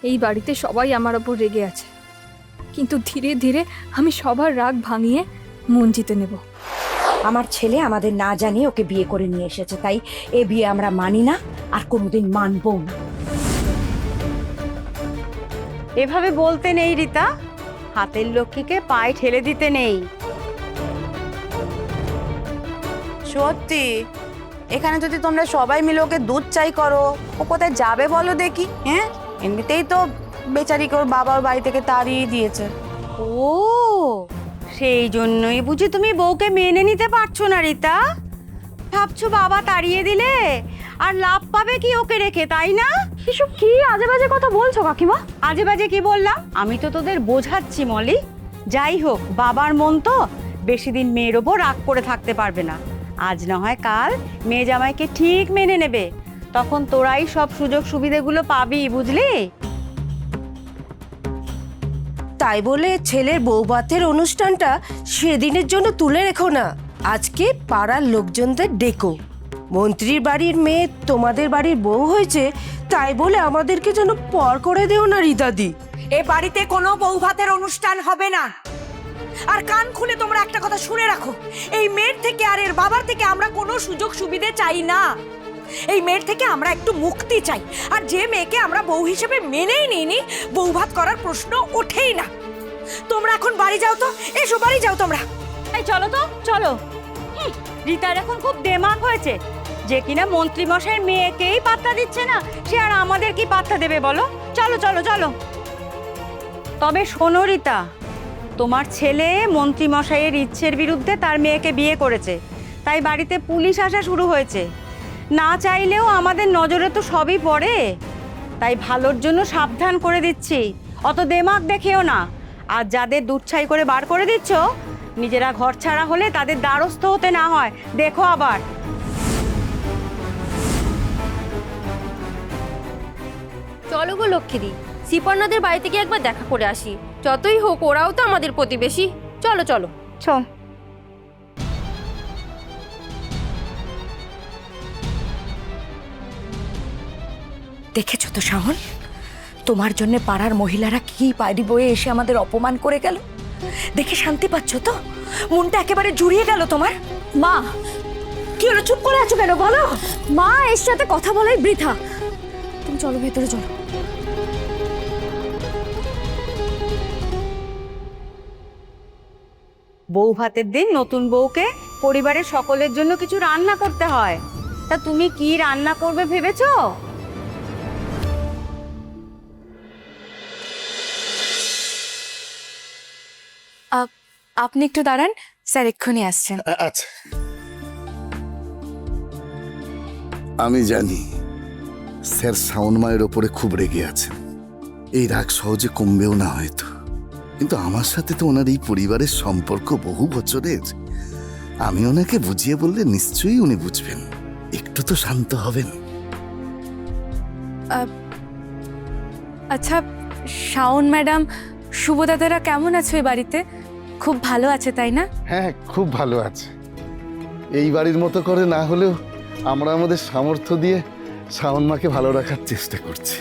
এই বাড়িতে সবাই আমার ওপর রেগে আছে, কিন্তু ধীরে ধীরে আমি সবার রাগ ভাঙিয়ে মন জিতে নেব। আমার ছেলে আমাদের না জানিয়ে ওকে বিয়ে করে নিয়ে এসেছে, তাই এ বিয়ে আমরা মানি না আর কোনোদিন মানবো না। এভাবে বলতে নেই রীতা, হাতের লক্ষ্মীকে পায়ে ঠেলে দিতে নেই। সত্যি, এখানে যদি তোমরা সবাই মিলে ওকে দুধ চাই করো, ও কোথায় যাবে বলো দেখি? হ্যাঁ, এমনিতেই তো বেচারিকে ওর বাবার বাড়ি থেকে তাড়িয়ে দিয়েছে। ও, সেই জন্যই বুঝি তুমি বউকে মেনে নিতে পারছো না রীতা? ভাবছো বাবা তাড়িয়ে দিলে আর লাভ পাবে কি ওকে রেখে, তাই না? এসব কি আজে বাজে কথা বলছো কাকিমা? আজে বাজে কি বললাম? আমি তো তোদের বোঝাচ্ছি মলি। যাই হোক, বাবার মন তো বেশি দিন মেয়ের ওপর রাগ করে থাকতে পারবে না। আজ না হয় কাল মেয়ে জামাইকে ঠিক মেনে নেবে, তখন তোরাই সব সুযোগ সুবিধাগুলো পাবি, বুঝলি? তাই বলে ছেলের বৌভাতের অনুষ্ঠানটা সেদিনের জন্য তুলে রেখো না। আজকে পাড়ার লোকজনদের ডেকো। মন্ত্রীর বাড়ির মেয়ে তোমাদের বাড়ির বউ হয়েছে, তাই বলে আমাদেরকে যেন পর করে দেও না রিদাদি। এ বাড়িতে কোনো বৌভাতের অনুষ্ঠান হবে না। আর কান খুলে তোমরা একটা কথা শুনে রাখো, এই মেয়ের থেকে আর এর বাবার থেকে আমরা কোনো সুযোগ সুবিধে চাই না। এই মেয়ের থেকে আমরা একটু মুক্তি চাই। আর যে মেয়েকে আমরা বউ হিসেবে মেনেই নিইনি, বৌভাত করার প্রশ্ন ওঠেই না। তোমরা এখন বাড়ি যাও তো, এসো বাড়ি যাও তোমরা। এই চলো তো, চলো। রীতার এখন খুব দেমাগ হয়েছে, যে কিনা মন্ত্রী মশাইয়ের মেয়েকেই পাত্তা দিচ্ছে না, সে আর আমাদের কি পাত্তা দেবে বলো? চলো চলো চলো। তবে শোনো রীতা, তোমার ছেলে মন্ত্রী মশাইয়ের ইচ্ছের বিরুদ্ধে তার মেয়েকে বিয়ে করেছে, তাই বাড়িতে পুলিশ আসা শুরু হয়েছে। না চাইলেও আমাদের নজরে তো সবই পড়ে, তাই ভালোর জন্য সাবধান করে দিচ্ছি, অত দেমাগ দেখেও না। আর যাদের দুধছাই করে বার করে দিচ্ছ, নিজেরা ঘর ছাড়া হলে তাদের দ্বারস্থ হতে না হয়, দেখো আবার। চলো গো লক্ষ্মীদি, শিপর্ণাদের বাড়ি থেকে একবার দেখা করে আসি। যতই হোক ওরাও তো আমাদের প্রতিবেশী। চলো চলো চল। দেখেছো তো শাওন, তোমার জন্য পাড়ার মহিলারা কি পায়রি বয়ে এসে আমাদের অপমান করে গেল। দেখে শান্তি পাচ্ছ তো? মনটা একেবারে জুড়িয়ে গেল তোমার। মা, কি হলো, চুপ করে আছো কেন বলো? মা এর সাথে কথা বলাই বৃথা। তুমি চলো ভেতরে চলো। বউ ভাতের দিন নতুন বউকে পরিবারের সকলের জন্য কিছু রান্না করতে হয়। তা তুমি কি রান্না করবে ভেবেছো? আপনি একটু দাঁড়ান, স্যার এক্ষুনি আসছেন। আচ্ছা, আমি জানি স্যার শাওন মায়ের ওপরে খুব রেগে আছেন। এই রাগ সহজে কমবেও না হয়তো, কিন্তু আমার সাথে তো ওনার এই পরিবারের সম্পর্ক বহু বছরের। আমি ওনাকে বুঝিয়ে বললে নিশ্চয়ই উনি বুঝবেন। একটু তো শান্ত হবেন। আচ্ছা শাওন ম্যাডাম, শুভদাদারা কেমন আছে ওই বাড়িতে? খুব ভালো আছে তাই না? হ্যাঁ, খুব ভালো আছে। এই বাড়ির মতো করে না হলেও আমরা আমাদের সামর্থ্য দিয়ে শাওন মাকে ভালো রাখার চেষ্টা করছি।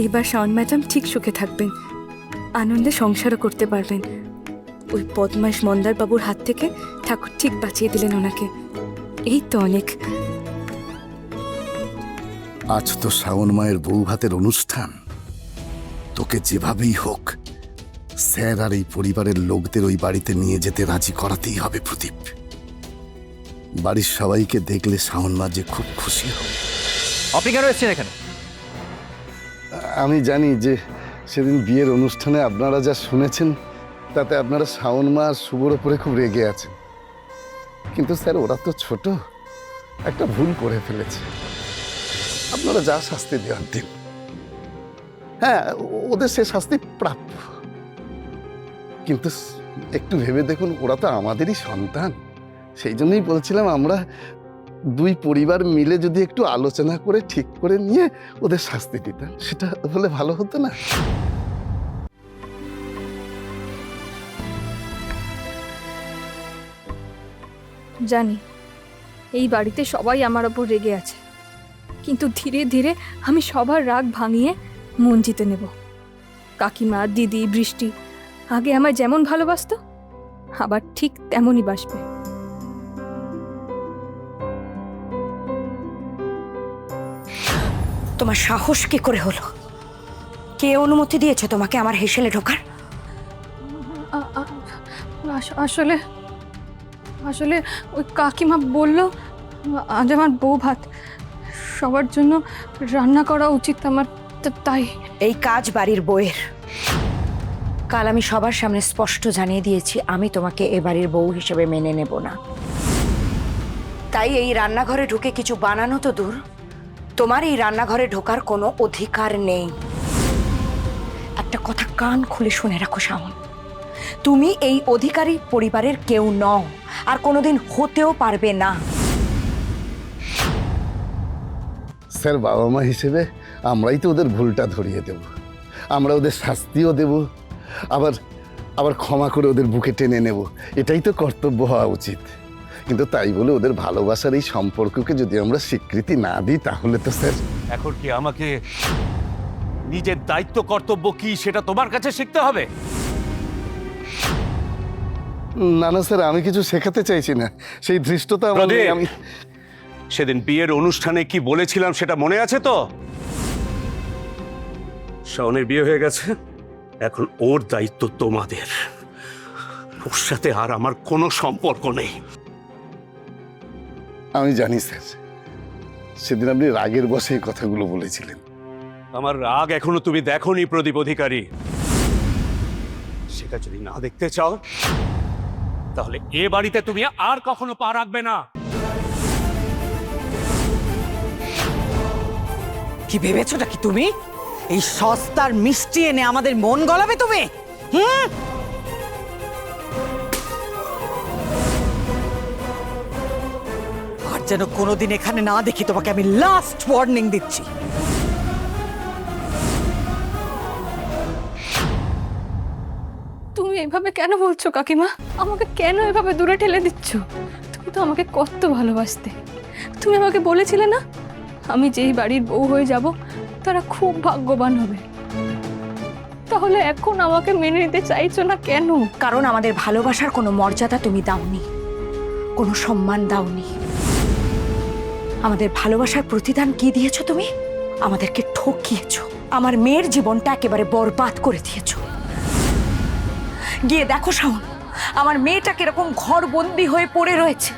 এবার শাওন ম্যাডাম ঠিক সুখে থাকবেন, আনন্দে সংসারও করতে পারবেন। ওই বদমাইশ মন্দার বাবুর হাত থেকে ঠাকুর ঠিক বাঁচিয়ে দিলেন ওনাকে, এই তো অনেক। আজ তো শাওন মায়ের বউ ভাতের অনুষ্ঠান। তোকে যেভাবেই হোক স্যার আর এই পরিবারের লোকদের ওই বাড়িতে নিয়ে যেতে রাজি করাতেই হবে প্রদীপ। বাড়ির সবাইকে দেখলে শাওন মা যে খুব খুশি হবে। আপনি কেন এসেছেন এখানে? আমি জানি যে সেদিন বিয়ের অনুষ্ঠানে আপনারা যা শুনেছেন তাতে আপনারা শাওন মা আর শুভর ওপরে খুব রেগে আছেন, কিন্তু স্যার ওরা তো ছোট, একটা ভুল করে ফেলেছে। আপনারা যা শাস্তি দেওয়ার দিন। হ্যাঁ, ওদের সে শাস্তি প্রাপ্য, কিন্তু একটু ভেবে দেখুন, ওরা তো আমাদেরই সন্তান। সেই জন্যই বলছিলাম, আমরা দুই পরিবার মিলে যদি একটু আলোচনা করে ঠিক করে নিয়ে ওদের শাস্তি দিতাম, সেটা হলে ভালো হতো না? জানি এই বাড়িতে সবাই আমার ওপর রেগে আছে, কিন্তু ধীরে ধীরে আমি সবার রাগ ভাঙিয়ে মন জিতে নেব। কাকিমা, দিদি, বৃষ্টি আগে আমায় যেমন ভালোবাসতো আবার ঠিক তেমনই বাসবে। তোমার সাহস কি করে হলো? কে অনুমতি দিয়েছে তোমাকে আমার হেসেলে ঢোকার? আসলে আসলে ওই কাকিমা বলল আজ আমার বউ ভাত, সবার জন্য রান্না করা উচিত আমার, তাই। এই কাজ বাড়ির বউয়ের। কাল আমি সবার সামনে স্পষ্ট জানিয়ে দিয়েছি আমি তোমাকে এ বাড়ির বউ হিসেবে মেনে নেব না। তাই এই রান্নাঘরে ঢুকে কিছু বানানো তো দূর, তোমার এই রান্নাঘরে ঢোকার কোনো অধিকার নেই। একটা কথা কান খুলে শুনে রাখো শাওন, তুমি এই অধিকারী পরিবারের কেউ নও আর কোনোদিন হতেও পারবে না। স্যার, বাবা মা হিসেবে আমরাই তো ওদের ভুলটা ধরিয়ে দেব, আমরা ওদের শাস্তিও দেব, আবার আবার ক্ষমা করে ওদের বুকে টেনে নেব। এটাই তো কর্তব্য হওয়া উচিত। কিন্তু তাই বলে ওদের ভালোবাসার এই সম্পর্ককে যদি আমরা স্বীকৃতি না দিই তাহলে তো স্যার। এখন কি আমাকে নিজের দায়িত্ব কর্তব্য কি সেটা তোমার কাছে শিখতে হবে? না না স্যার, আমি কিছু শেখাতে চাইছি না, সেই ধৃষ্টতা আমি সেদিন বিয়ের অনুষ্ঠানে কি বলেছিলাম সেটা মনে আছে তো? শাওনের বিয়ে হয়ে গেছে, এখন ওর দায়িত্ব তোমাদের। ওর সাথে আর আমার কোনো সম্পর্ক নেই। আমি জানি স্যার, সেদিন আপনি রাগের বশে এই কথাগুলো বলেছিলেন। আমার রাগ এখনো তুমি দেখোনি প্রদীপ অধিকারী। সেটা যদি না দেখতে চাও তাহলে এ বাড়িতে তুমি আর কখনো পা রাখবে না। কি ভেবেছোটা কি তুমি? এই সস্তার মিষ্টি এনে আমাদের মন গলাবে তুমি? আর যেন কোনোদিন এখানে না দেখি তোমাকে, আমি লাস্ট ওয়ার্নিং দিচ্ছি। তুমি এভাবে কেন বলছো কাকিমা? আমাকে কেন এভাবে দূরে ঠেলে দিচ্ছ? তুমি তো আমাকে কত ভালোবাসতে। তুমি আমাকে বলেছিলে না আমি যেই বাড়ির বউ হয়ে যাব তারা খুব ভাগ্যবান হবে। তাহলে এখন আমাকে মেনে নিতে চাইছো না কেন? কারণ আমাদের ভালোবাসার কোনো মর্যাদা তুমি দাওনি, কোনো সম্মান দাওনি। আমাদের ভালোবাসার প্রতিদান কি দিয়েছো তুমি? আমাদেরকে ঠকিয়েছো, আমার মেয়ের জীবনটা একেবারে বরবাদ করে দিয়েছো। গিয়ে দেখো শাওন, আমার মেয়েটা কিরকম ঘরবন্দি হয়ে পড়ে রয়েছে।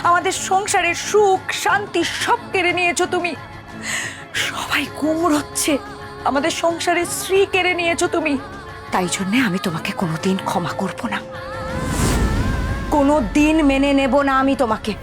আমাদের সংসারের সুখ শান্তি সব কেড়ে নিয়েছো তুমি। সবাই কুমড়োচ্ছে, আমাদের সংসারের শ্রী কেড়ে নিয়েছো তুমি। তাই জন্যে আমি তোমাকে কোনোদিন ক্ষমা করব না, কোনোদিন মেনে নেব না আমি তোমাকে।